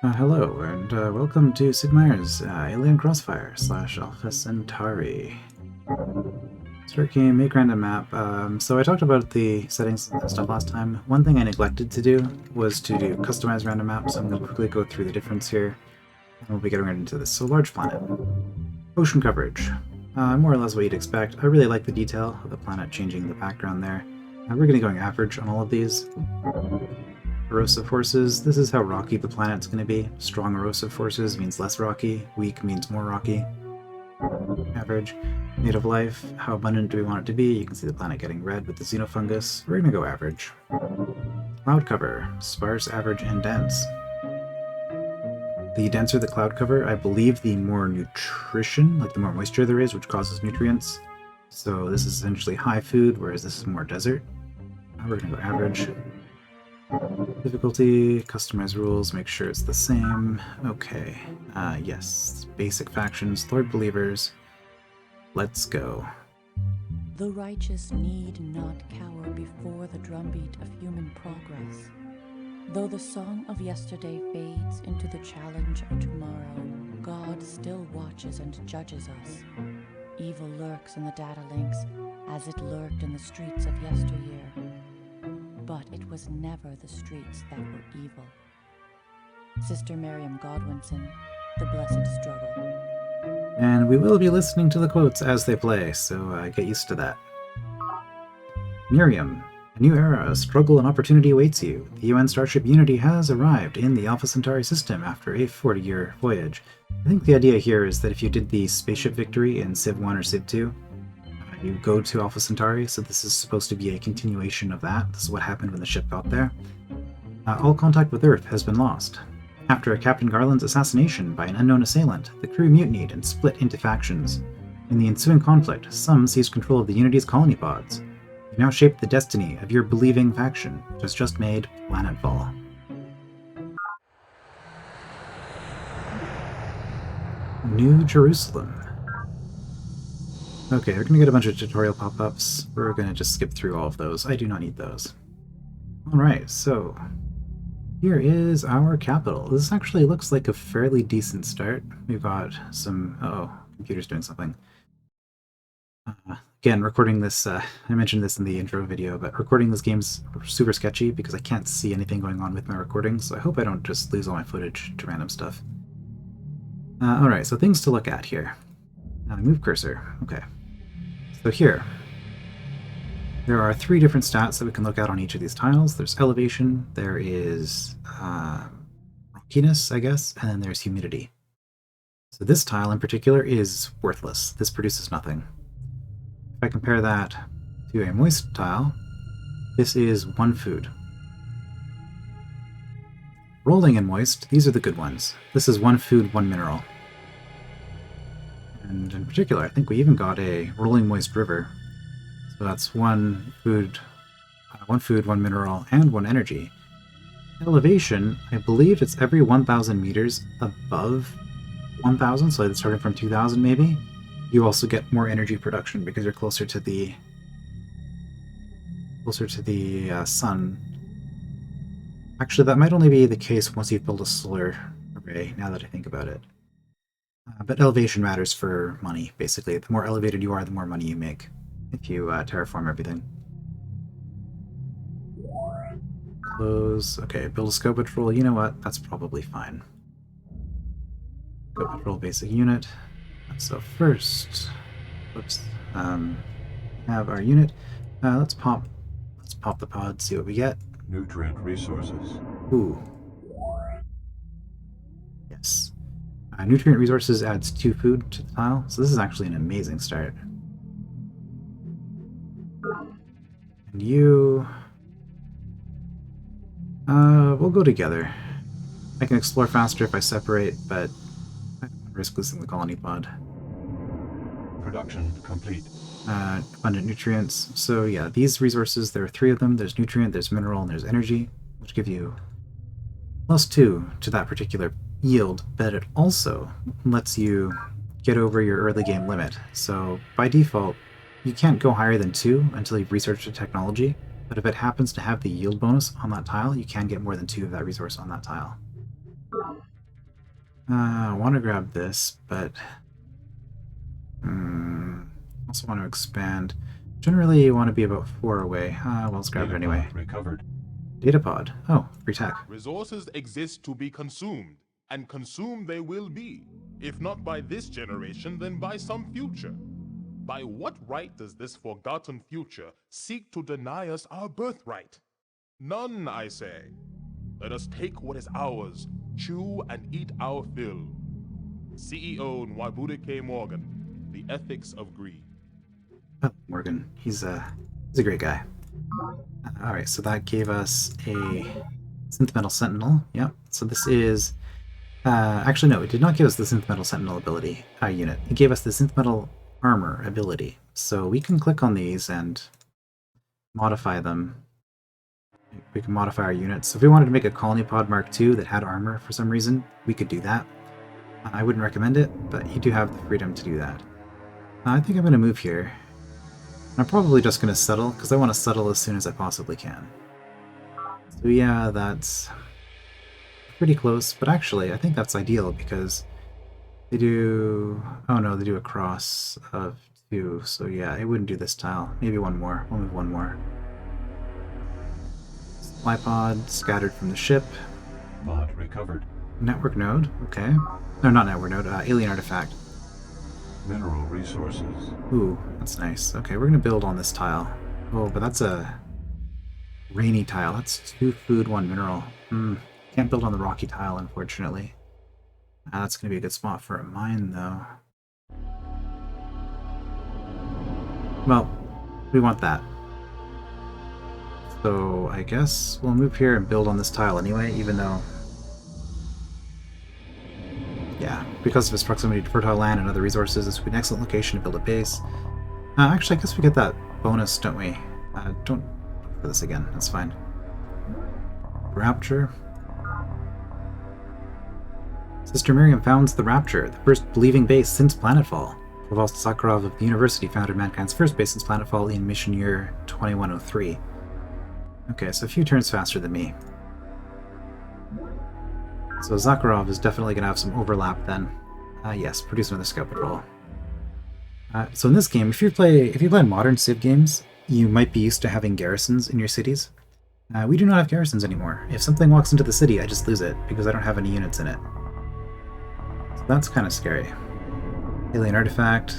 Hello, and welcome to Sid Meier's Alien Crossfire / Alpha Centauri. Start game, make random map. So I talked about the settings and stuff last time. One thing I neglected to do was to do customize random maps, so I'm going to quickly go through the difference here, and we'll be getting right into this. So large planet. Ocean coverage. More or less what you'd expect. I really like the detail of the planet changing the background there. We're going to be going average on all of these. Erosive forces, this is how rocky the planet's going to be. Strong erosive forces means less rocky, weak means more rocky. Average. Native life, how abundant do we want it to be? You can see the planet getting red with the xenofungus. We're going to go average. Cloud cover, sparse, average, and dense. The denser the cloud cover, I believe the more nutrition, like the more moisture there is, which causes nutrients. So this is essentially high food, whereas this is more desert. We're going to go average. Difficulty, customize rules, make sure it's the same. Okay. Yes. Basic factions, Lord Believers. Let's go. The righteous need not cower before the drumbeat of human progress. Though the song of yesterday fades into the challenge of tomorrow, God still watches and judges us. Evil lurks in the data links, as it lurked in the streets of yesteryear. But it was never the streets that were evil. Sister Miriam Godwinson, The Blessed Struggle. And we will be listening to the quotes as they play, so get used to that. Miriam, a new era of struggle and opportunity awaits you. The UN starship Unity has arrived in the Alpha Centauri system after a 40-year voyage. I think the idea here is that if you did the spaceship victory in Civ 1 or Civ 2, you go to Alpha Centauri, so this is supposed to be a continuation of that. This is what happened when the ship got there. All contact with Earth has been lost. After Captain Garland's assassination by an unknown assailant, the crew mutinied and split into factions. In the ensuing conflict, some seized control of the Unity's colony pods. You now shape the destiny of your believing faction, which has just made planetfall. New Jerusalem. Okay, we're gonna get a bunch of tutorial pop-ups. We're gonna just skip through all of those. I do not need those. Alright, so here is our capital. This actually looks like a fairly decent start. We've got some... oh, computer's doing something. Again, recording this, I mentioned this in the intro video, but recording this game's super sketchy because I can't see anything going on with my recording, so I hope I don't just lose all my footage to random stuff. Alright, so things to look at here. Move cursor. Okay. So here, there are 3 different stats that we can look at on each of these tiles. There's elevation, there is rockiness, I guess, and then there's humidity. So this tile in particular is worthless. This produces nothing. If I compare that to a moist tile, this is 1 food. Rolling and moist, these are the good ones. This is 1 food, 1 mineral. And in particular, I think we even got a rolling moist river. So that's 1 food, 1 mineral, and 1 energy. Elevation, I believe it's every 1,000 meters above 1,000, so it's starting from 2,000 maybe. You also get more energy production because you're closer to the sun. Actually, that might only be the case once you've built a solar array, now that I think about it. But elevation matters for money, basically. The more elevated you are, the more money you make if you terraform everything. Close. Okay, build a scope patrol. You know what? That's probably fine. Scope patrol basic unit. So first, whoops, have our unit. Let's pop the pod, see what we get. Nutrient resources. Ooh. Yes. Nutrient resources adds 2 food to the tile, so this is actually an amazing start. And you... we'll go together. I can explore faster if I separate, but I don't want to risk losing the colony pod. Production complete. Abundant nutrients. So yeah, these resources, there are 3 of them. There's nutrient, there's mineral, and there's energy, which give you +2 to that particular yield, but it also lets you get over your early game limit. So by default, you can't go higher than 2 until you've researched the technology, but if it happens to have the yield bonus on that tile, you can get more than 2 of that resource on that tile. I want to grab this, but also want to expand. Generally, you want to be about 4 away. Well, let's grab it anyway. Datapod recovered. Datapod. Oh, free tech. Resources exist to be consumed, and consumed they will be. If not by this generation, then by some future. By what right does this forgotten future seek to deny us our birthright? None, I say. Let us take what is ours, chew and eat our fill. CEO Nwabude K. Morgan, The Ethics of Greed. Oh, Morgan. He's a great guy. Alright, so that gave us a Synth Metal Sentinel. Yep. So this is... actually, no, it did not give us the Synth Metal Sentinel ability unit. It gave us the Synth Metal Armor ability. So we can click on these and modify them. We can modify our units. So if we wanted to make a Colony Pod Mark II that had armor for some reason, we could do that. I wouldn't recommend it, but you do have the freedom to do that. I think I'm going to move here. I'm probably just going to settle, because I want to settle as soon as I possibly can. So yeah, that's pretty close, but actually I think that's ideal because they do... oh no, they do a cross of 2, so yeah, it wouldn't do this tile. Maybe one more. We'll move one more. Supply pod scattered from the ship. Pod recovered. Network node, okay. No, not network node, alien artifact. Mineral resources. Ooh, that's nice. Okay, we're gonna build on this tile. Oh, but that's a rainy tile. That's 2 food, 1 mineral. Can't build on the rocky tile, unfortunately. That's gonna be a good spot for a mine, though. Well, we want that. So I guess we'll move here and build on this tile anyway, even though... yeah, because of its proximity to fertile land and other resources, this would be an excellent location to build a base. Actually, I guess we get that bonus, don't we? Don't look for this again, that's fine. Rapture. Sister Miriam founds the Rapture, the first believing base since planetfall. Provost Zakharov of the university founded mankind's first base since planetfall in mission year 2103. Okay, so a few turns faster than me. So Zakharov is definitely going to have some overlap then. Yes, produce another scout patrol. So in this game, if you play modern Civ games, you might be used to having garrisons in your cities. We do not have garrisons anymore. If something walks into the city, I just lose it, because I don't have any units in it. So that's kind of scary. Alien artifact,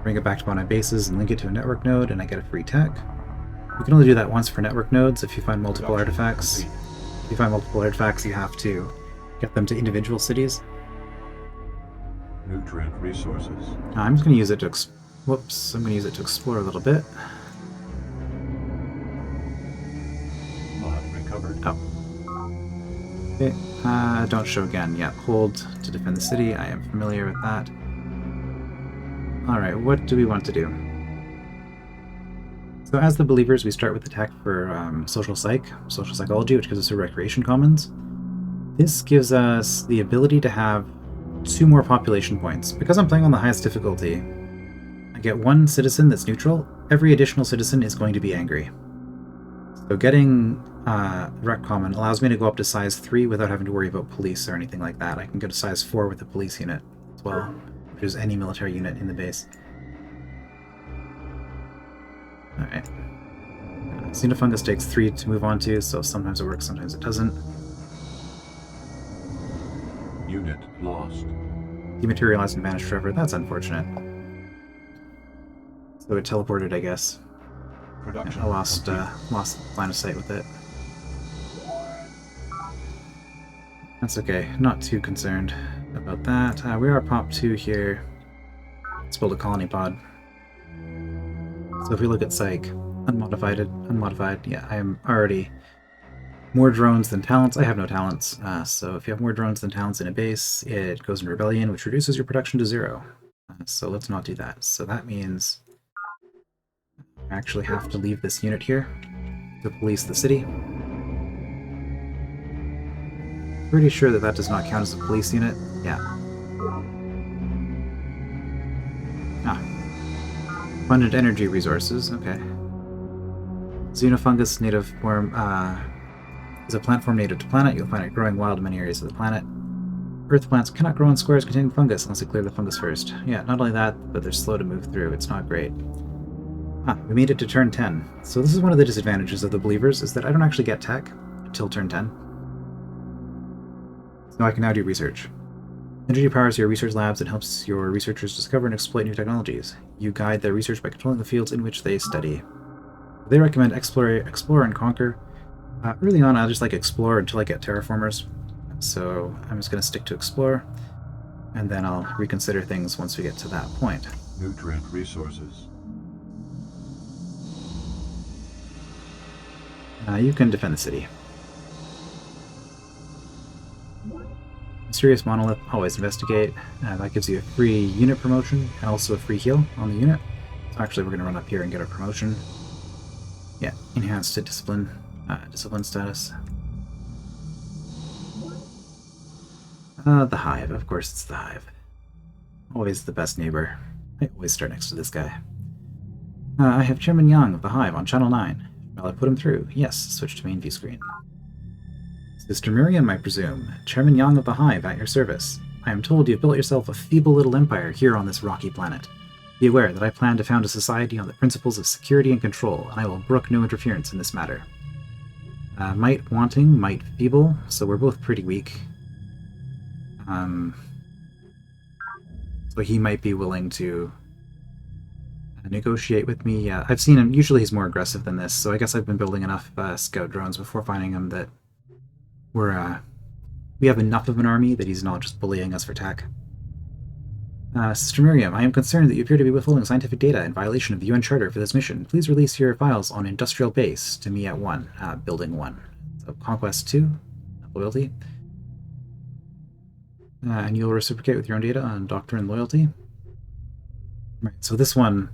bring it back to one of my bases and link it to a network node, and I get a free tech. You can only do that once for network nodes if you find multiple artifacts. If you find multiple artifacts, you have to get them to individual cities. Nutrient resources. I'm just going to use it to I'm going to use it to explore a little bit. Pod recovered. Oh. Okay. Don't show again. Yeah, hold to defend the city. I am familiar with that. Alright, what do we want to do? So as the believers, we start with the tech for social psychology, which gives us a recreation commons. This gives us the ability to have 2 more population points. Because I'm playing on the highest difficulty, I get 1 citizen that's neutral. Every additional citizen is going to be angry. So getting Rec Common allows me to go up to size 3 without having to worry about police or anything like that. I can go to size 4 with the police unit as well, which is any military unit in the base. Alright. Xenofungus takes 3 to move on to, so sometimes it works, sometimes it doesn't. Unit lost. Dematerialized and vanished forever. That's unfortunate. So it teleported, I guess. Production I lost complete. lost line of sight with it. That's okay. Not too concerned about that. We are pop 2 here. Let's build a colony pod. So if we look at Psych, unmodified, yeah, I am already more drones than talents. I have no talents, so if you have more drones than talents in a base, it goes in rebellion, which reduces your production to 0. So let's not do that. So that means I actually have to leave this unit here to police the city. Pretty sure that that does not count as a police unit. Yeah. Abundant energy resources, okay. Xenofungus native form is a plant form native to planet. You'll find it growing wild in many areas of the planet. Earth plants cannot grow on squares containing fungus unless they clear the fungus first. Yeah, not only that, but they're slow to move through. It's not great. Ah, we made it to turn 10. So this is one of the disadvantages of the Believers, is that I don't actually get tech until turn 10. So I can now do research. Energy powers your research labs and helps your researchers discover and exploit new technologies. You guide their research by controlling the fields in which they study. They recommend explore and conquer. Early on, I just like explore until I get terraformers. So I'm just going to stick to explore, and then I'll reconsider things once we get to that point. Nutrient resources. You can defend the city. Mysterious Monolith, always investigate. That gives you a free unit promotion and also a free heal on the unit. So actually we're going to run up here and get our promotion. Yeah, enhanced to discipline status. The Hive, of course it's the Hive. Always the best neighbor. I always start next to this guy. I have Chairman Yang of the Hive on Channel 9. Will I put him through? Yes, switch to main view screen. Sister Miriam, I presume. Chairman Yang of the Hive, at your service. I am told you have built yourself a feeble little empire here on this rocky planet. Be aware that I plan to found a society on the principles of security and control, and I will brook no interference in this matter. Might wanting, might feeble, so we're both pretty weak. So he might be willing to negotiate with me. Yeah, I've seen him. Usually he's more aggressive than this, so I guess I've been building enough scout drones before finding him that we have enough of an army that he's not just bullying us for tech. Sister Miriam, I am concerned that you appear to be withholding scientific data in violation of the UN Charter for this mission. Please release your files on Industrial Base to me at 1, Building 1. So Conquest 2, Loyalty. And you'll reciprocate with your own data on Doctrine Loyalty. Right, so this one,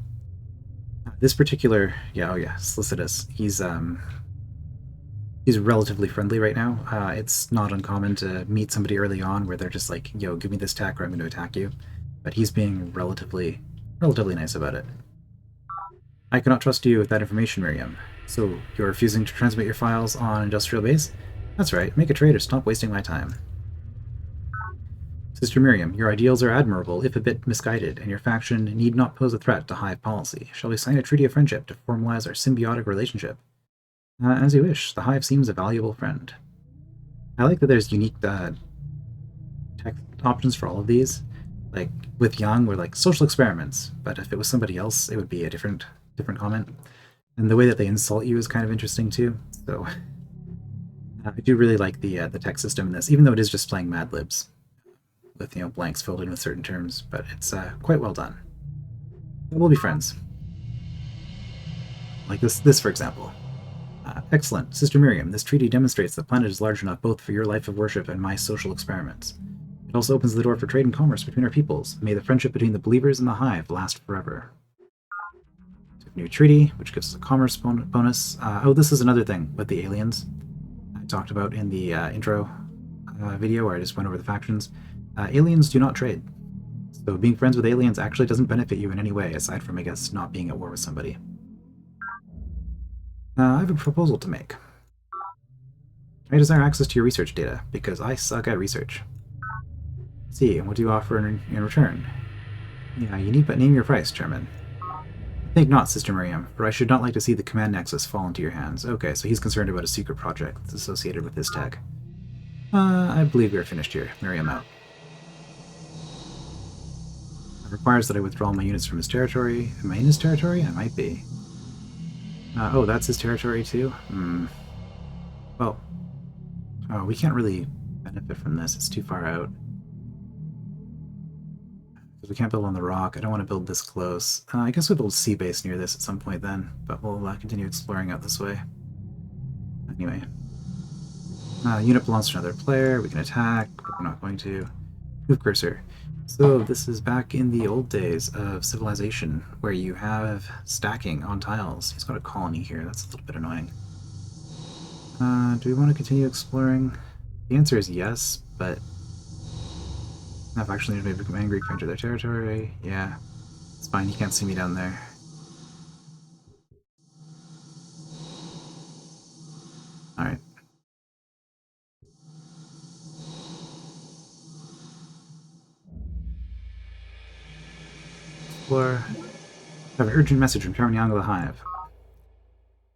this particular, yeah, oh yeah, Solicitus, he's relatively friendly right now. It's not uncommon to meet somebody early on where they're just like, yo, give me this tech or I'm going to attack you. But he's being relatively nice about it. I cannot trust you with that information, Miriam. So, you're refusing to transmit your files on Industrial Base? That's right, make a trade or stop wasting my time. Sister Miriam, your ideals are admirable, if a bit misguided, and your faction need not pose a threat to Hive policy. Shall we sign a treaty of friendship to formalize our symbiotic relationship? As you wish. The Hive seems a valuable friend. I like that there's unique tech options for all of these. Like, with Yang, we're like, social experiments, but if it was somebody else, it would be a different comment. And the way that they insult you is kind of interesting, too. So, I do really like the tech system in this, even though it is just playing Mad Libs, with, you know, blanks filled in with certain terms, but it's quite well done. We'll be friends. Like this for example. Excellent. Sister Miriam, this treaty demonstrates the planet is large enough both for your life of worship and my social experiments. It also opens the door for trade and commerce between our peoples. May the friendship between the Believers and the Hive last forever. New treaty, which gives us a commerce bonus. Oh, this is another thing with the aliens I talked about in the intro video where I just went over the factions. Aliens do not trade. So being friends with aliens actually doesn't benefit you in any way, aside from, I guess, not being at war with somebody. I have a proposal to make. I desire access to your research data, because I suck at research. Let's see, and what do you offer in return? Yeah, you need but name your price, Chairman. Think not, Sister Miriam, for I should not like to see the command nexus fall into your hands. Okay, so he's concerned about a secret project that's associated with this tech. I believe we are finished here. Miriam out. It requires that I withdraw my units from his territory. Am I in his territory? I might be. Oh, that's his territory too? Well, we can't really benefit from this. It's too far out. Because we can't build on the rock. I don't want to build this close. I guess we'll build a sea base near this at some point then, but we'll continue exploring out this way. Anyway. Unit belongs to another player. We can attack, but we're not going to. Move cursor. So this is back in the old days of civilization, where you have stacking on tiles. He's got a colony here. That's a little bit annoying. Do we want to continue exploring? The answer is yes, but I've actually made become angry, enter their territory. Yeah, it's fine. He can't see me down there. All right. have an urgent message from Chairman Yang of the Hive.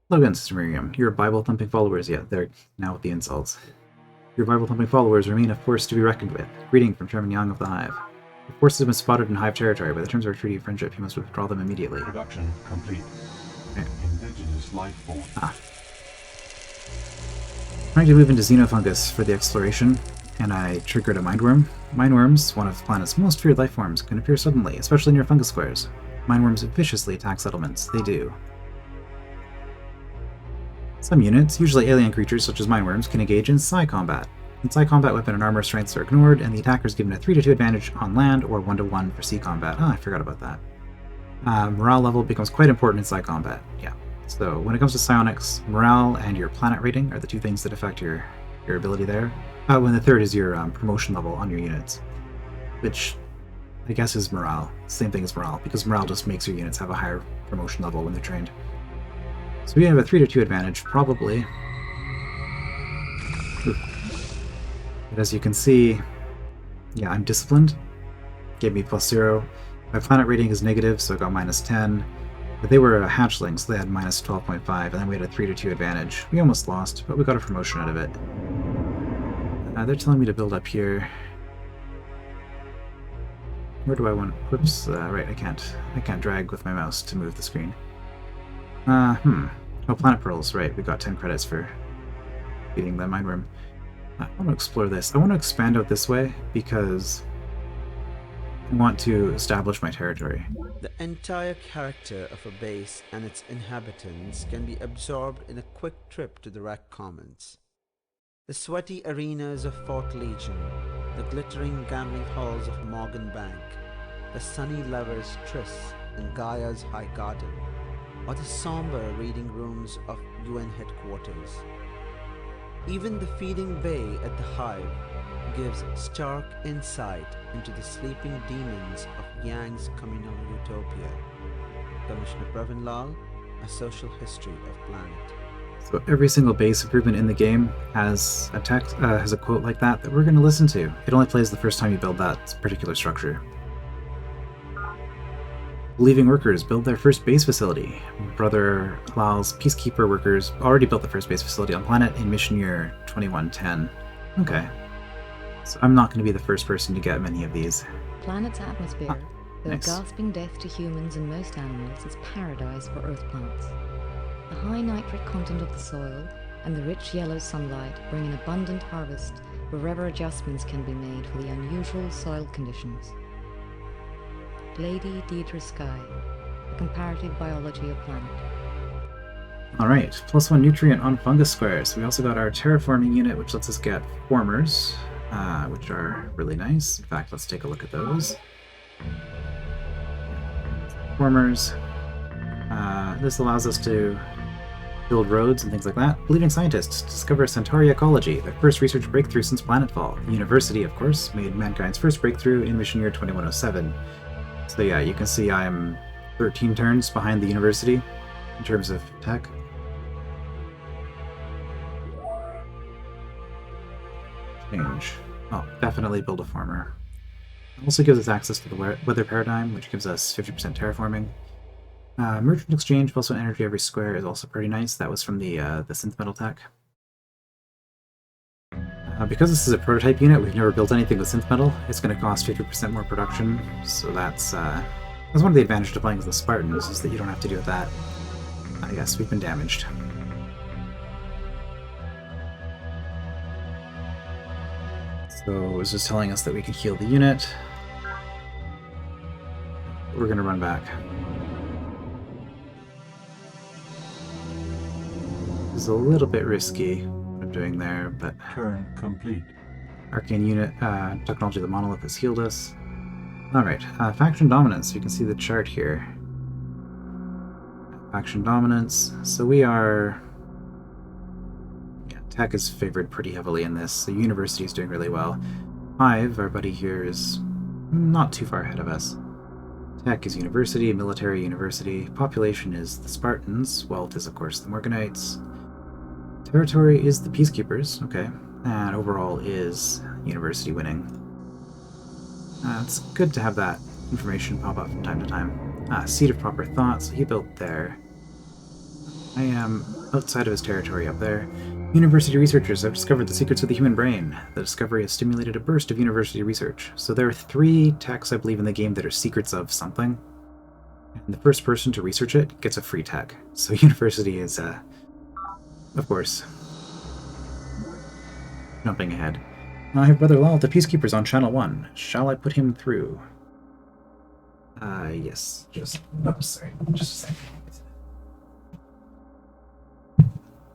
Hello again, Sister Miriam. Your Bible-thumping followers, yeah, they're now with the insults. Your Bible-thumping followers remain a force to be reckoned with. Greeting from Chairman Yang of the Hive. Your forces have been spotted in Hive territory. By the terms of our treaty of friendship, you must withdraw them immediately. Production complete. Okay. Indigenous life form. Trying to move into xenofungus for the exploration, and I triggered a mindworm. Mindworms, one of the planet's most feared life forms, can appear suddenly, especially near fungus squares. Mindworms viciously attack settlements. They do. Some units, usually alien creatures such as mindworms, can engage in psi combat. In psi combat, weapon and armor strengths are ignored, and the attacker is given a 3-2 advantage on land or 1-1 for sea combat. I forgot about that. Morale level becomes quite important in psi combat. Yeah. So when it comes to psionics, morale and your planet rating are the two things that affect your ability there. When the third is your promotion level on your units, which I guess is morale. Same thing as morale, because morale just makes your units have a higher promotion level when they're trained. So we have a 3-2 advantage, probably. Ooh. But as you can see, yeah, I'm disciplined. Gave me +0. My planet rating is negative, so I got -10. But they were a hatchling, so they had -12.5, and then we had a 3-2 advantage. We almost lost, but we got a promotion out of it. They're telling me to build up here. Where do I want? Whoops! Right, I can't drag with my mouse to move the screen. Oh, planet pearls. Right, we got 10 credits for beating the mindworm. I want to explore this. I want to expand out this way because I want to establish my territory. The entire character of a base and its inhabitants can be absorbed in a quick trip to the Rec Commons. The sweaty arenas of Fort Legion, the glittering gambling halls of Morgan Bank, the sunny lovers' trysts in Gaia's High Garden, or the somber reading rooms of UN headquarters. Even the feeding bay at the Hive gives stark insight into the sleeping demons of Yang's communal utopia. Commissioner Pravinlal, A Social History of Planet. So every single base improvement in the game has a text, has a quote like that we're going to listen to. It only plays the first time you build that particular structure. Believing workers build their first base facility. Brother Lal's Peacekeeper workers already built the first base facility on planet in mission year 2110. Okay. So I'm not going to be the first person to get many of these. Planet's atmosphere, though nice. gasping death to humans and most animals, is paradise for Earth plants. The high nitrate content of the soil and the rich yellow sunlight bring an abundant harvest wherever adjustments can be made for the unusual soil conditions. Lady Deidre Sky, A Comparative Biology of Planet. Alright, +1 nutrient on fungus squares. We also got our terraforming unit, which lets us get formers, which are really nice. In fact, let's take a look at those. Formers. This allows us to build roads and things like that. Believing scientists discover Centauri Ecology, their first research breakthrough since planetfall. The university, of course, made mankind's first breakthrough in mission year 2107. So yeah, you can see I'm 13 turns behind the university in terms of tech. Change. Oh, definitely build a farmer. It also gives us access to the weather paradigm, which gives us 50% terraforming. Merchant exchange plus 1 energy every square is also pretty nice. That was from the synth metal tech. Because this is a prototype unit, we've never built anything with synth metal. It's going to cost 50% more production, so that's one of the advantages to playing as the Spartans, is that you don't have to deal with that. Yes, we've been damaged. So it was just telling us that we could heal the unit. We're going to run back. This is a little bit risky what I'm doing there, but Turn complete. arcane unit technology of the monolith has healed us. Alright, faction dominance. You can see the chart here. Faction dominance. So we are... yeah, tech is favored pretty heavily in this. The university is doing really well. Hive, our buddy here, is not too far ahead of us. Tech is university, military university. Population is the Spartans. Wealth is, of course, the Morganites. Territory is the Peacekeepers, okay. And overall is university winning. It's good to have that information pop up from time to time. Seat of Proper Thought, so he built there. I am outside of his territory up there. University researchers have discovered the secrets of the human brain. The discovery has stimulated a burst of university research. So there are 3 techs, I believe, in the game that are secrets of something. And the first person to research it gets a free tech. So university is, of course, jumping ahead. I have Brother Lal, the Peacekeepers on Channel 1. Shall I put him through? Yes. Just a second.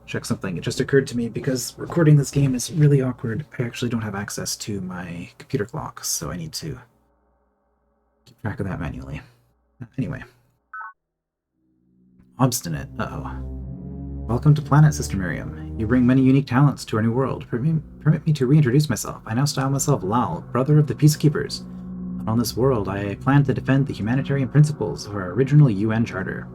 Check something. It just occurred to me, because recording this game is really awkward. I actually don't have access to my computer clock, so I need to keep track of that manually. Anyway. Obstinate. Uh-oh. Welcome to Planet, Sister Miriam. You bring many unique talents to our new world. Permit me to reintroduce myself. I now style myself Lal, brother of the Peacekeepers. And on this world, I plan to defend the humanitarian principles of our original UN Charter.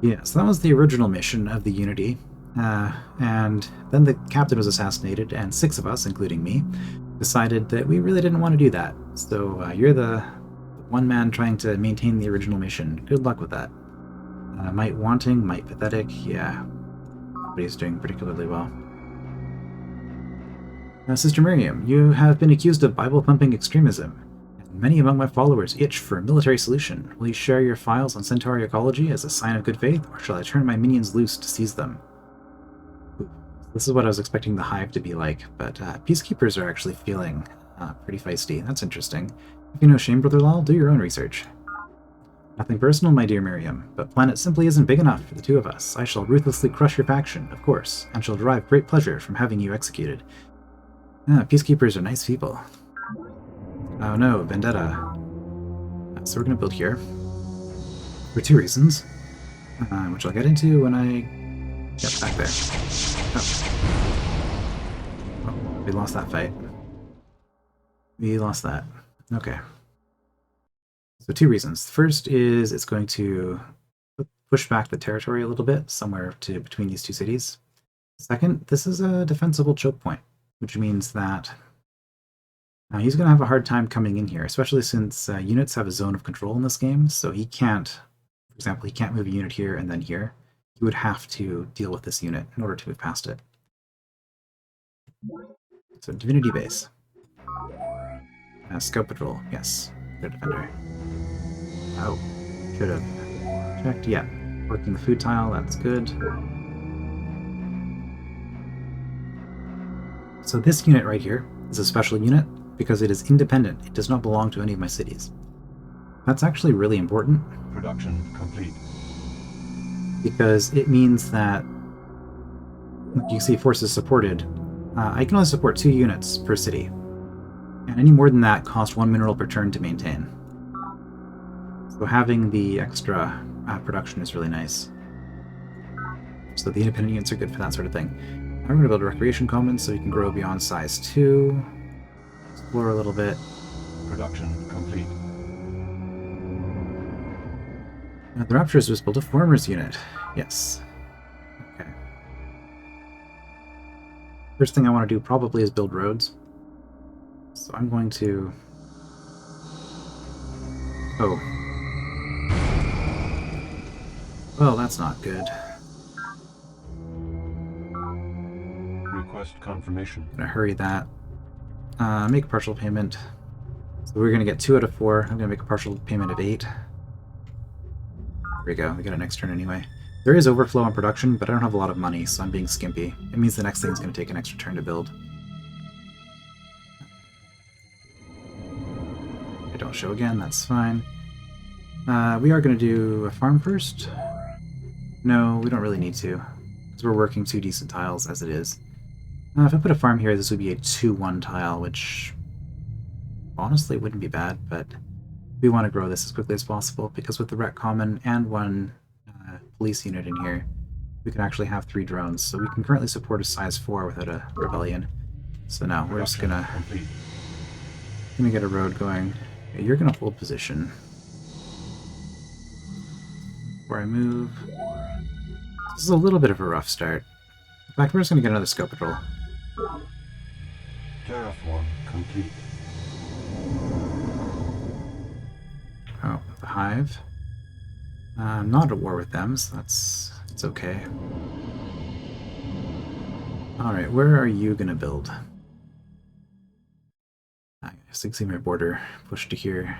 Yeah, so that was the original mission of the Unity, and then the captain was assassinated, and 6 of us, including me, decided that we really didn't want to do that. So you're the one man trying to maintain the original mission. Good luck with that. Might wanting, might pathetic, yeah. Nobody's doing particularly well. Sister Miriam, you have been accused of Bible-thumping extremism. Many among my followers itch for a military solution. Will you share your files on Centauri Ecology as a sign of good faith, or shall I turn my minions loose to seize them? This is what I was expecting the Hive to be like, but Peacekeepers are actually feeling pretty feisty. That's interesting. If you know shame, Brother Lal, do your own research. Nothing personal, my dear Miriam, but planet simply isn't big enough for the 2 of us. I shall ruthlessly crush your faction, of course, and shall derive great pleasure from having you executed. Peacekeepers are nice people. Oh no, Vendetta. So we're going to build here. For 2 reasons. Which I'll get into when I get back there. Oh, we lost that fight. We lost that. Okay. So 2 reasons. The first is it's going to push back the territory a little bit, somewhere between these 2 cities. Second, this is a defensible choke point, which means that he's going to have a hard time coming in here, especially since units have a zone of control in this game, so he can't, for example, he can't move a unit here and then here. He would have to deal with this unit in order to move past it. So, Divinity Base. Scout Patrol, yes. Good defender. Oh, should have checked. Yeah, working the food tile, that's good. So this unit right here is a special unit, because it is independent. It does not belong to any of my cities. That's actually really important. Production complete. Because it means that, like you see, forces supported. I can only support 2 units per city. And any more than that cost 1 mineral per turn to maintain. So having the extra production is really nice. So the independent units are good for that sort of thing. I'm going to build a recreation commons so you can grow beyond size 2. Explore a little bit. Production complete. The Raptors was built a farmers unit. Yes. Okay. First thing I want to do probably is build roads. So I'm going to... Oh. Well, that's not good. Request confirmation. I'm going to hurry that. Make a partial payment. So we're going to get 2 out of 4. I'm going to make a partial payment of 8. There we go. We got a next turn anyway. There is overflow on production, but I don't have a lot of money, so I'm being skimpy. It means the next thing's going to take an extra turn to build. I don't show again, that's fine. We are going to do a farm first. No, we don't really need to, because we're working 2 decent tiles as it is. If I put a farm here, this would be a 2-1 tile, which honestly wouldn't be bad, but we want to grow this as quickly as possible, because with the rec common and 1 police unit in here, we can actually have 3 drones, so we can currently support a size 4 without a rebellion. So now we're just gonna get a road going. Okay, you're gonna hold position. Before I move. This is a little bit of a rough start. In fact, we're just gonna get another scope patrol. Terraform complete. Oh, the Hive. I'm not at war with them, so it's okay. Alright, where are you gonna build? I can see my border pushed to here.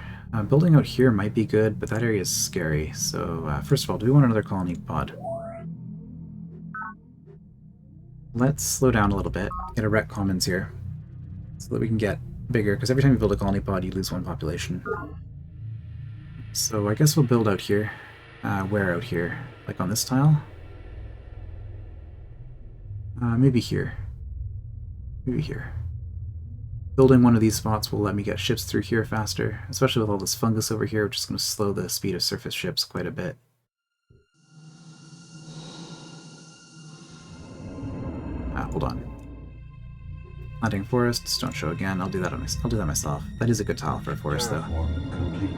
Building out here might be good, but that area is scary. So, first of all, do we want another colony pod? Let's slow down a little bit, get a rec commons here, so that we can get bigger, because every time you build a colony pod, you lose one population. So I guess we'll build out here. Where out here? Like on this tile? Maybe here. Maybe here. Building one of these spots will let me get ships through here faster, especially with all this fungus over here, which is going to slow the speed of surface ships quite a bit. Hold on. Planting forests, don't show again. I'll do that myself. That is a good tile for a forest, though. Complete.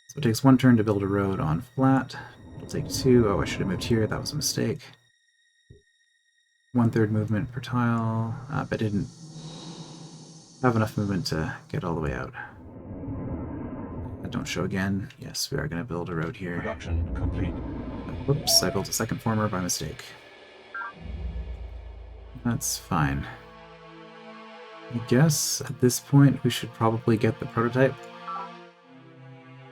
So it takes 1 turn to build a road on flat. It'll take 2. Oh, I should have moved here. That was a mistake. 1/3 movement per tile, but didn't have enough movement to get all the way out. Don't show again. Yes, we are going to build a road here. Production complete. Whoops, I built a second former by mistake. That's fine. I guess at this point we should probably get the prototype,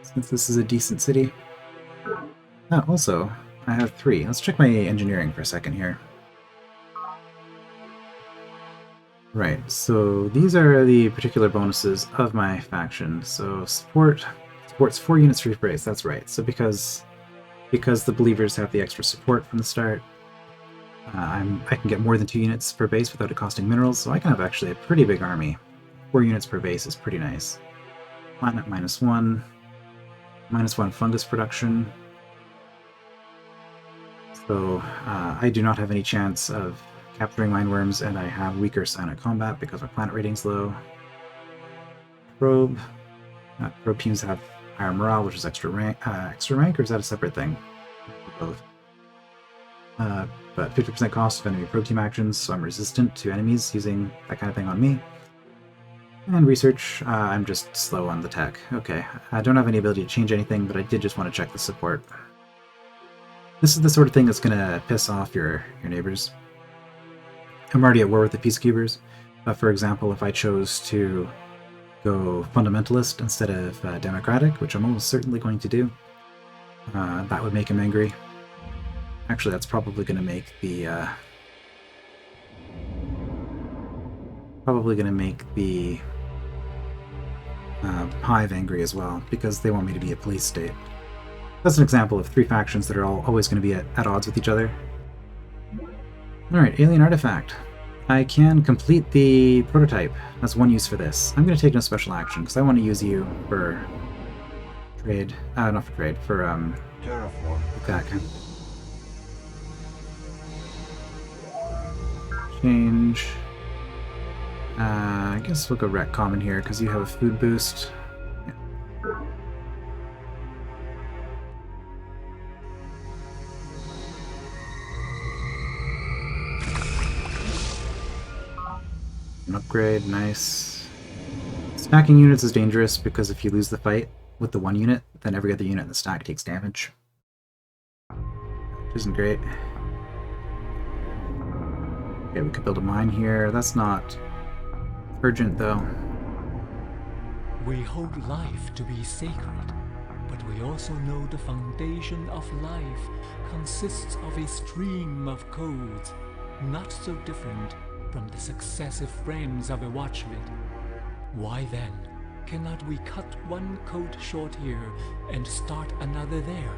since this is a decent city. Also, I have 3. Let's check my engineering for a second here. Right, so these are the particular bonuses of my faction. So supports 4 units for base, that's right. So because the believers have the extra support from the start, I can get more than 2 units per base without it costing minerals, so I can have actually a pretty big army. 4 units per base is pretty nice. Planet -1, -1 fungus production. So I do not have any chance of capturing mineworms, and I have weaker psionic combat because my planet rating's low. Probe. Probe teams have higher morale, which is extra rank, or is that a separate thing? Both. But 50% cost of enemy probe team actions, so I'm resistant to enemies using that kind of thing on me. And research, I'm just slow on the tech. Okay, I don't have any ability to change anything, but I did just want to check the support. This is the sort of thing that's going to piss off your neighbors. I'm already at war with the Peacekeepers, but for example, if I chose to go fundamentalist instead of democratic, which I'm almost certainly going to do, that would make him angry. Actually, that's probably going to make the Hive angry as well, because they want me to be a police state. That's an example of 3 factions that are always going to be at odds with each other. Alright, alien artifact. I can complete the prototype. That's 1 use for this. I'm going to take no special action, because I want to use you for trade. Not for trade, for Terraform. that. Change. I guess we'll go rec common here, because you have a food boost. Yeah. An upgrade, nice. Stacking units is dangerous, because if you lose the fight with the 1 unit, then every other unit in the stack takes damage. Which isn't great. Okay, we could build a mine here. That's not urgent, though. We hold life to be sacred, but we also know the foundation of life consists of a stream of codes, not so different from the successive frames of a watchlet. Why then cannot we cut 1 code short here and start another there?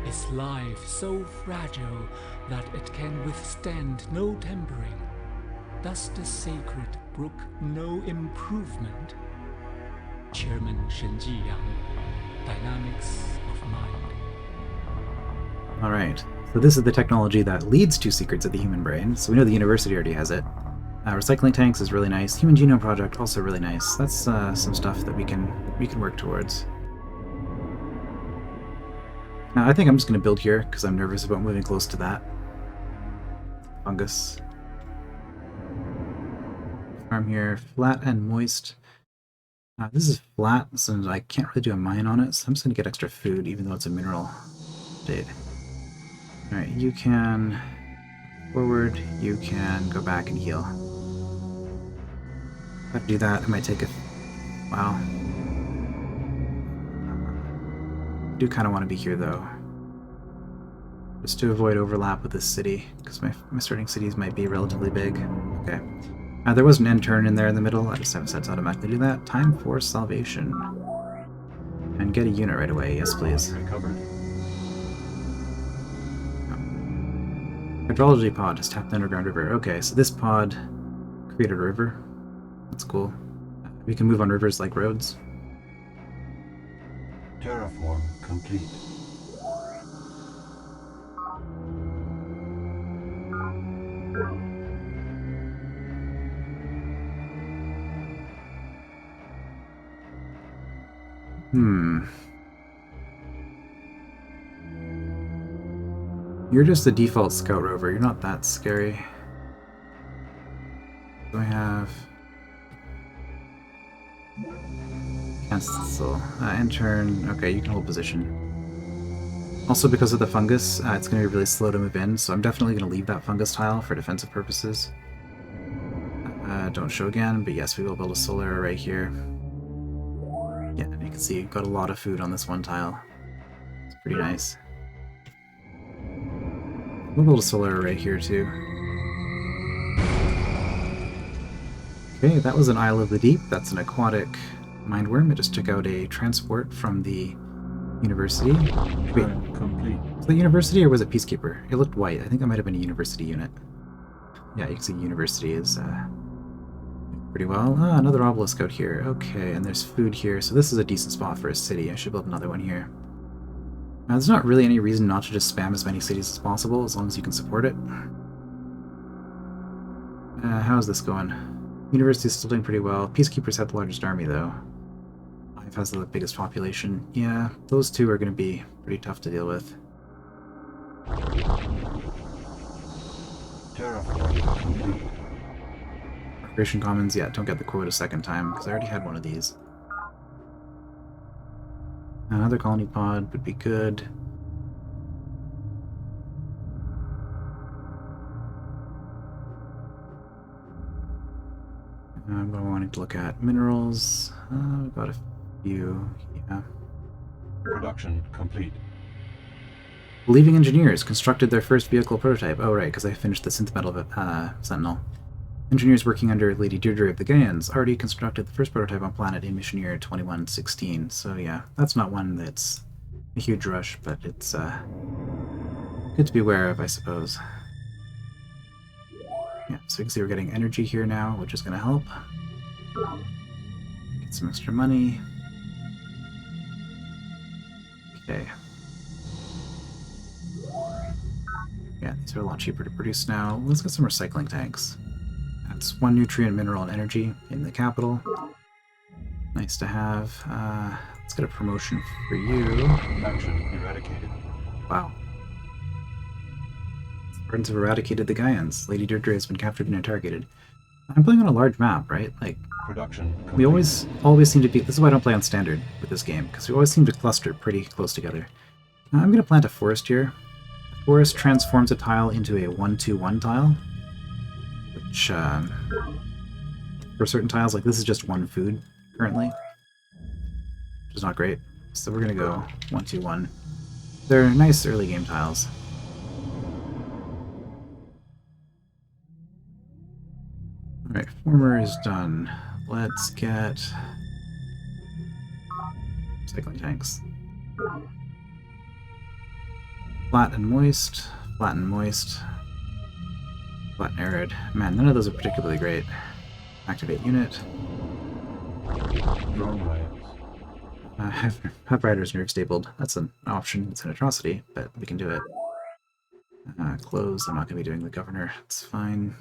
Is life so fragile that it can withstand no tempering? Does the sacred brook no improvement? Chairman Shen Jiyang, Dynamics of Mind. Alright, so this is the technology that leads to Secrets of the Human Brain, so we know the university already has it. Recycling tanks is really nice. Human Genome Project, also really nice. That's some stuff that we can work towards. I think I'm just going to build here, because I'm nervous about moving close to that. Fungus. Farm here, flat and moist. This is flat, so I can't really do a mine on it, so I'm just going to get extra food, even though it's a mineral state. Alright, you can forward, you can go back and heal. If I do that, it might take a... Wow. I do kind of want to be here, though. Just to avoid overlap with this city, because my starting cities might be relatively big. Okay. There was an end turn in there in the middle. I just haven't set to automatically do that. Time for salvation. And get a unit right away. Yes, please. Recovered. Hydrology pod has tapped the underground river. Okay, so this pod created a river. That's cool. We can move on rivers like roads. Terraform complete. You're just the default scout rover. You're not that scary. Do I have... Cancel. Intern. Okay, you can hold position. Also, because of the fungus, it's going to be really slow to move in, so I'm definitely going to leave that fungus tile for defensive purposes. Don't show again, but yes, we will build a solar array here. Yeah, you can see, got a lot of food on this one tile. It's pretty nice. We'll build a solar array here too. Okay, that was an Isle of the Deep. That's an aquatic mindworm. It just took out a transport from the university. Wait, Complete. was that university or was it Peacekeeper? It looked white. I think that might have been a university unit. Yeah, you can see university is pretty well. Ah, another obelisk out here. Okay, and there's food here. So this is a decent spot for a city. I should build another one here. Now, there's not really any reason not to just spam as many cities as possible, as long as you can support it. How's this going? University's still doing pretty well. Peacekeepers have the largest army, though. Hive has the biggest population. Yeah, those two are going to be pretty tough to deal with. Terraform complete. Recreation Commons, yeah, don't get the quote a second time, because I already had one of these. Another colony pod would be good. I'm wanting to look at minerals. We've got a few, yeah. Production complete. Believing engineers constructed their first vehicle prototype. Oh, right, because I finished the synth metal Sentinel. Engineers working under Lady Deirdre of the Gaians already constructed the first prototype on planet in mission year 2116. So yeah, that's not one that's a huge rush, but it's good to be aware of, I suppose. Yeah, so you can see we're getting energy here now, which is going to help. Get some extra money. Okay. Yeah, these are a lot cheaper to produce now. Let's get some recycling tanks. That's one nutrient, mineral, and energy in the capital. Nice to have. Let's get a promotion for you. Action eradicated. Wow. Spartans have eradicated the Gaians. Lady Deirdre has been captured and interrogated. I'm playing on a large map, right? Like, Production complete. we always seem to be... This is why I don't play on standard with this game, because we always seem to cluster pretty close together. I'm going to plant a forest here. A forest transforms a tile into a 1-2-1 tile, which, for certain tiles, like this is just one food currently, which is not great. So we're going to go 1-2-1. They're nice early game tiles. Alright, former is done. Let's get recycling tanks. Flat and moist, flat and moist, flat and arid. Man, none of those are particularly great. Activate unit. Drone riots. Have riders nerve stabled. That's an option. It's an atrocity, but we can do it. Close. I'm not going to be doing the governor. It's fine.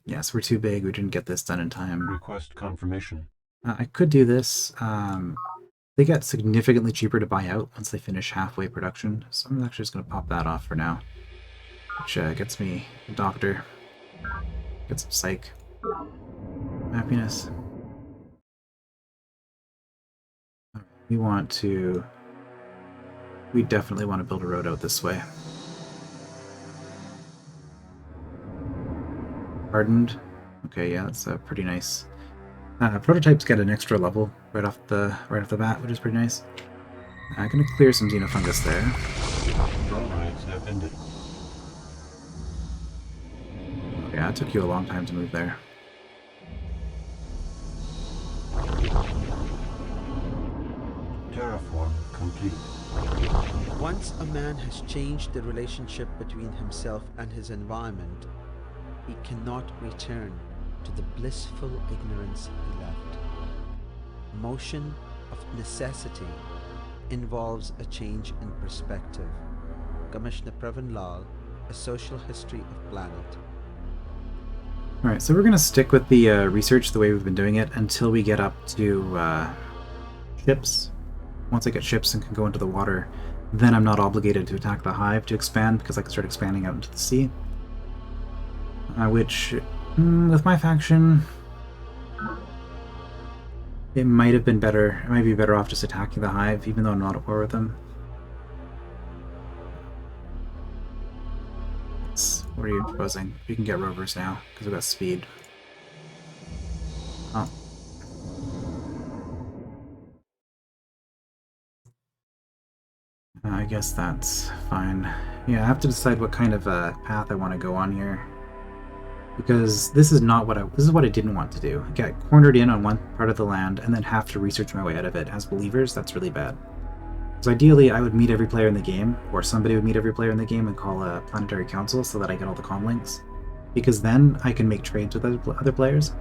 Yes, we're too big. We didn't get this done in time. Request confirmation. I could do this. They get significantly cheaper to buy out once they finish halfway production, so I'm actually just going to pop that off for now. Which gets me a doctor. Get some psych. Happiness. We definitely want to build a road out this way. Hardened. Okay, yeah, that's pretty nice. Prototypes get an extra level right off the bat, which is pretty nice. I'm gonna clear some xenofungus there. Drone raids have ended. Yeah, it took you a long time to move there. Terraform complete. Once a man has changed the relationship between himself and his environment, he cannot return to the blissful ignorance he left. Motion of necessity involves a change in perspective. Commissioner Pravin Lal, A Social History of Planet. Alright, so we're going to stick with the research the way we've been doing it until we get up to ships. Once I get ships and can go into the water, then I'm not obligated to attack the Hive to expand, because I can start expanding out into the sea. Which, with my faction, it might have been better. I might be better off just attacking the Hive, even though I'm not at war with them. What are you proposing? We can get rovers now, because we've got speed. Oh. I guess that's fine. Yeah, I have to decide what kind of path I want to go on here. Because this is not what this is what I didn't want to do. Get cornered in on one part of the land and then have to research my way out of it. As believers, that's really bad. So ideally, I would meet every player in the game, or somebody would meet every player in the game and call a planetary council so that I get all the comm links. Because then I can make trades with other players.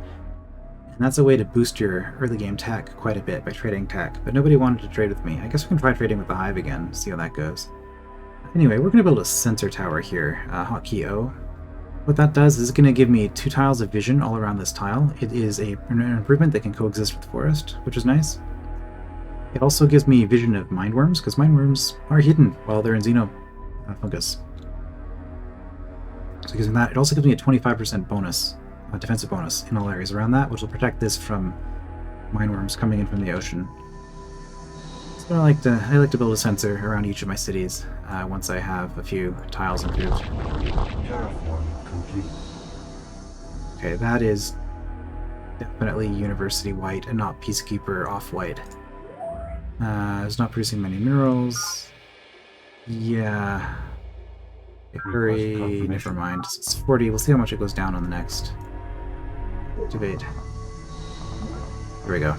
And that's a way to boost your early game tech quite a bit by trading tech. But nobody wanted to trade with me. I guess we can try trading with the Hive again, see how that goes. Anyway, we're going to build a sensor tower here, hotkey O. What that does is it's going to give me 2 tiles of vision all around this tile. It is an improvement that can coexist with forest, which is nice. It also gives me vision of mindworms, because mindworms are hidden while they're in xenofungus. So it gives me that. It also gives me a 25% bonus, defensive bonus in all areas around that, which will protect this from mindworms coming in from the ocean. So I like to build a sensor around each of my cities once I have a few tiles improved. Terraform complete. Okay, that is definitely university white and not peacekeeper off-white. It's not producing many minerals. Yeah. Okay, hurry. Never mind. It's 40. We'll see how much it goes down on the next. Activate. Here we go.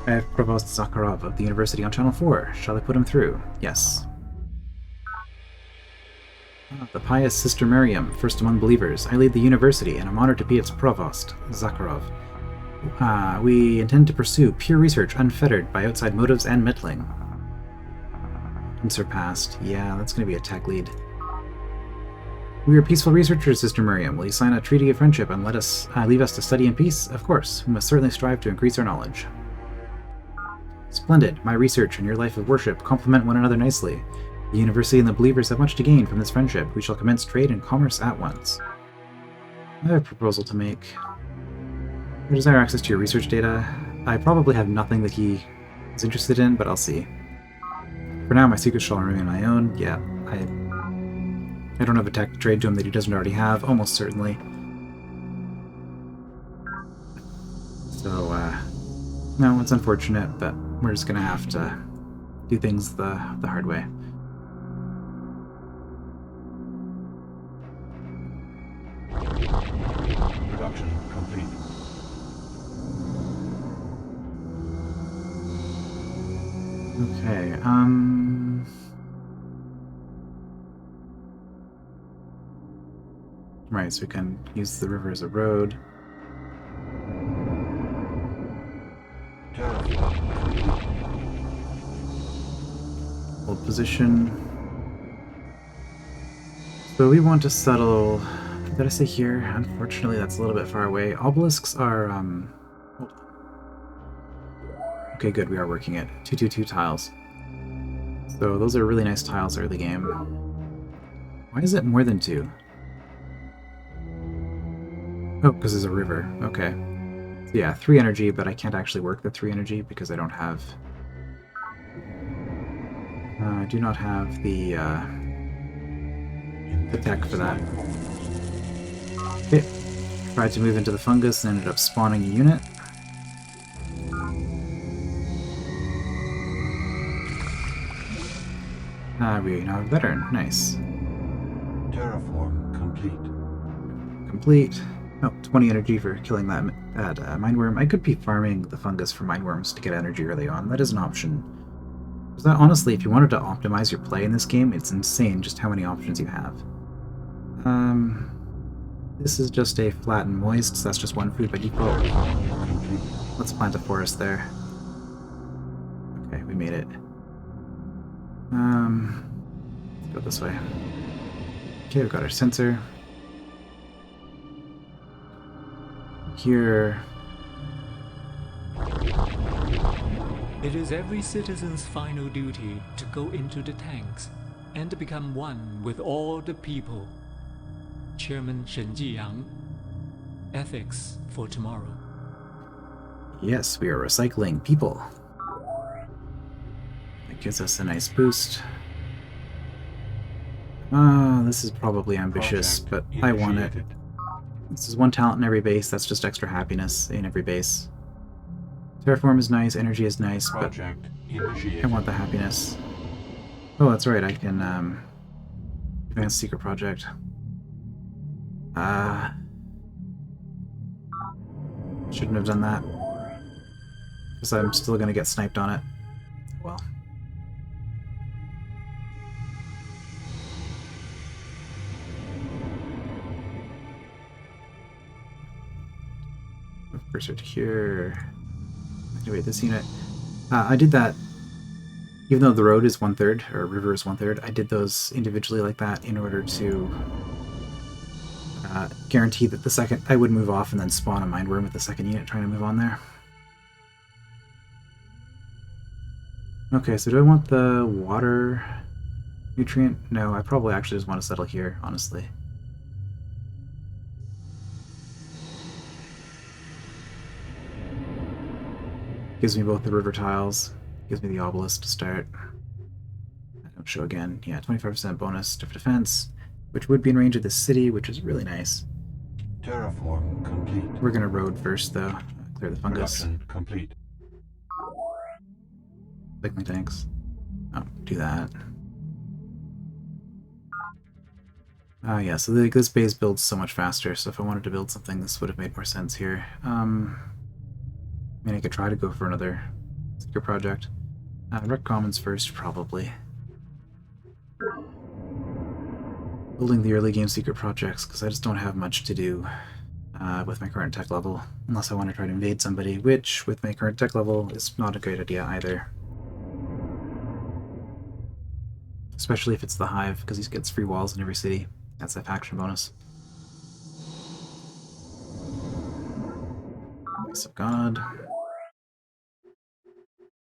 I have Provost Zakharov of the University on Channel 4. Shall I put him through? Yes. The pious Sister Miriam, first among believers. I lead the university, and I'm honored to be its Provost, Zakharov. We intend to pursue pure research unfettered by outside motives and meddling. Unsurpassed. Yeah, that's going to be a tech lead. We are peaceful researchers, Sister Miriam. Will you sign a treaty of friendship and let us leave us to study in peace? Of course. We must certainly strive to increase our knowledge. Splendid. My research and your life of worship complement one another nicely. The university and the believers have much to gain from this friendship. We shall commence trade and commerce at once. I have a proposal to make. I desire access to your research data. I probably have nothing that he is interested in, but I'll see. For now, my secrets shall remain my own. Yeah, I don't have a tech to trade to him that he doesn't already have, almost certainly. So, no, it's unfortunate, but we're just gonna have to do things the hard way. Production complete. Okay, right, so we can use the river as a road. Terraform complete. Hold position. So we want to settle... Did I say here? Unfortunately, that's a little bit far away. Obelisks are, hold on. Okay, good, we are working it. 222 tiles. So those are really nice tiles early game. Why is it more than 2? Oh, because there's a river. Okay. So yeah, 3 energy, but I can't actually work the 3 energy because I don't have I do not have the tech for that. Okay. Tried to move into the fungus and ended up spawning a unit. We now have a veteran. Nice. Terraform complete. Complete. Oh, 20 energy for killing that mindworm. I could be farming the fungus for mindworms to get energy early on. That is an option. Because that, honestly, if you wanted to optimize your play in this game, it's insane just how many options you have. This is just a flat and moist, so that's just one food by default. Let's plant a forest there. Okay, we made it. Let's go this way. Okay, we've got our sensor. Here. It is every citizen's final duty to go into the tanks and become one with all the people. Chairman Shen Jiyang. Ethics for tomorrow. Yes, we are recycling people. That gives us a nice boost. This is probably ambitious, but I want it. This is one talent in every base, that's just extra happiness in every base. Terraform is nice, energy is nice, but I want the happiness. Oh, that's right, I can, advance secret project. Shouldn't have done that. Because I'm still gonna get sniped on it. Well. Move cursor to here. Activate this unit. I did that, even though the road is 1/3, or river is 1/3, I did those individually like that in order to guarantee that the second I would move off and then spawn a mindworm with the second unit trying to move on there. Okay, so do I want the water nutrient? No, I probably actually just want to settle here, honestly. Gives me both the river tiles, gives me the obelisk to start. I don't show again. Yeah, 25% bonus to defense, which would be in range of the city, which is really nice. Terraform complete. We're gonna road first, though. Clear the fungus. Production complete. Like my tanks. Oh, do that. Yeah, so this base builds so much faster, so if I wanted to build something, this would have made more sense here. I mean, I could try to go for another secret project. Rec Commons first, probably. Building the early game secret projects, because I just don't have much to do with my current tech level, unless I want to try to invade somebody, which, with my current tech level, is not a great idea either. Especially if it's the Hive, because he gets free walls in every city. That's a faction bonus. Voice of God.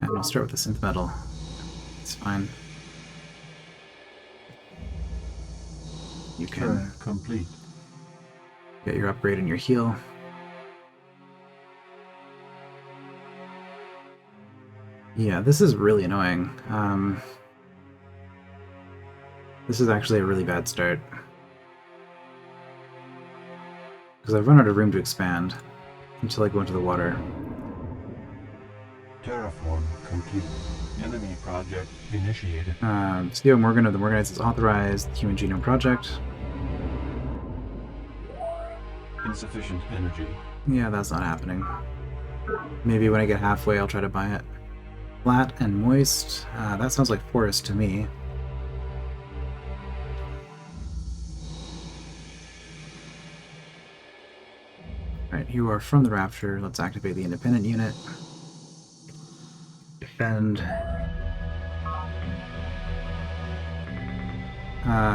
And I'll start with the synth metal. It's fine. You can complete. Get your upgrade and your heal. Yeah, this is really annoying. This is actually a really bad start. Because I've run out of room to expand until I go into the water. Terraform complete. Enemy project initiated. CEO Morgan of the Morganites has authorized the Human Genome Project. Insufficient energy. Yeah, that's not happening. Maybe when I get halfway I'll try to buy it. Flat and moist. That sounds like forest to me. Alright, you are from the Rapture. Let's activate the independent unit. Defend.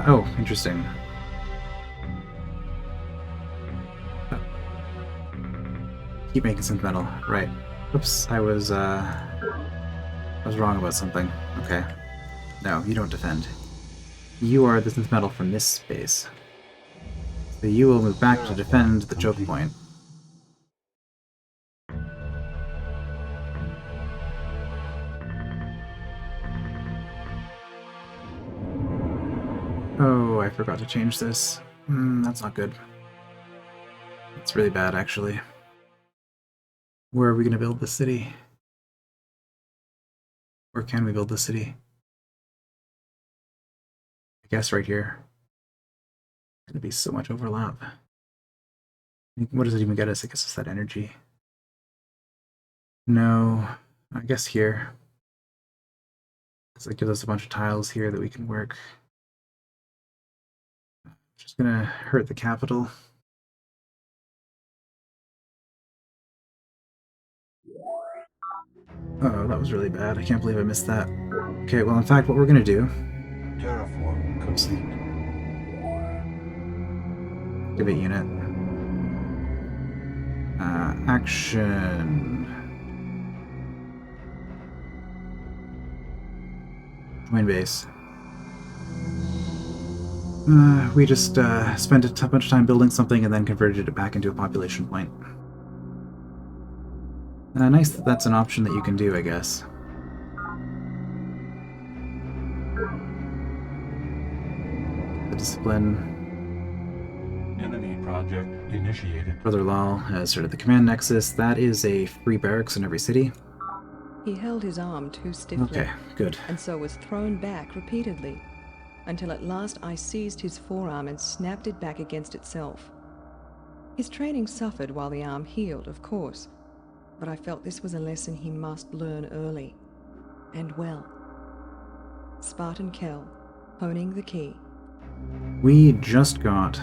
Oh, interesting. Keep making synth metal. Right. Oops, I was wrong about something. Okay. No, you don't defend. You are the synth metal from this space. So you will move back to defend the choke point. Oh, I forgot to change this. That's not good. It's really bad, actually. Where are we going to build the city? Where can we build the city? I guess right here. There's going to be so much overlap. What does it even get us? I guess it's that energy. No, I guess here. So it gives us a bunch of tiles here that we can work. Just gonna hurt the capital. Oh, that was really bad. I can't believe I missed that. Okay, well, in fact, what we're gonna do... Terraform complete. Activate unit. Action. Join base. We just spent a bunch of time building something and then converted it back into a population point. Nice that that's an option that you can do, I guess. The discipline. Enemy project initiated. Brother Lal has started the command nexus. That is a free barracks in every city. He held his arm too stiffly. Okay, good. And so was thrown back repeatedly, until at last I seized his forearm and snapped it back against itself. His training suffered while the arm healed, of course, but I felt this was a lesson he must learn early, and well. Spartan Kell, honing the key. We just got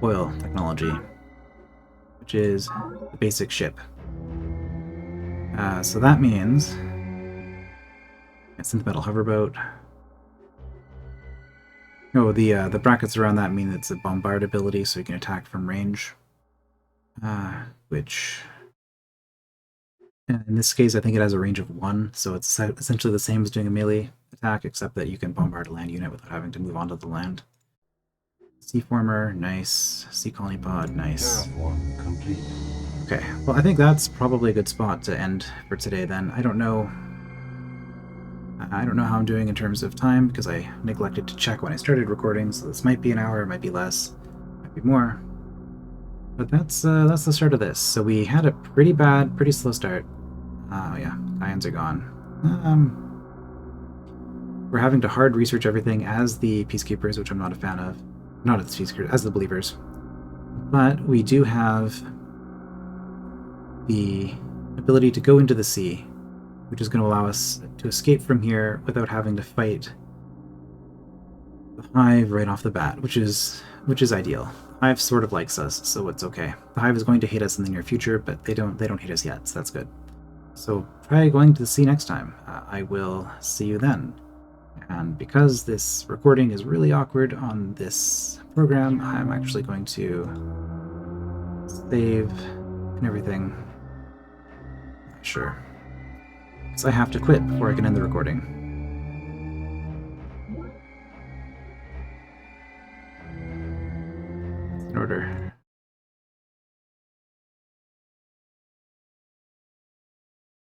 oil technology, which is the basic ship. So that means it's synth metal hoverboat. Oh, the brackets around that mean it's a bombard ability, so you can attack from range. Which, in this case, I think it has a range of 1, so it's essentially the same as doing a melee attack, except that you can bombard a land unit without having to move onto the land. Sea former, nice. Sea colony pod, nice. Terraform complete. Okay, well, I think that's probably a good spot to end for today then. I don't know how I'm doing in terms of time, because I neglected to check when I started recording, so this might be an hour, it might be less, might be more. But that's the start of this. So we had a pretty slow start. Oh yeah, Gaians are gone. We're having to hard research everything as the Peacekeepers, which I'm not a fan of. Not as the Peacekeepers, as the Believers. But we do have the ability to go into the sea, which is going to allow us to escape from here without having to fight the Hive right off the bat, which is ideal. Hive sort of likes us, so it's okay. The Hive is going to hate us in the near future, but they don't hate us yet, so that's good. So try going to the sea next time. I will see you then. And because this recording is really awkward on this program, I'm actually going to save and everything. Sure. So I have to quit before I can end the recording.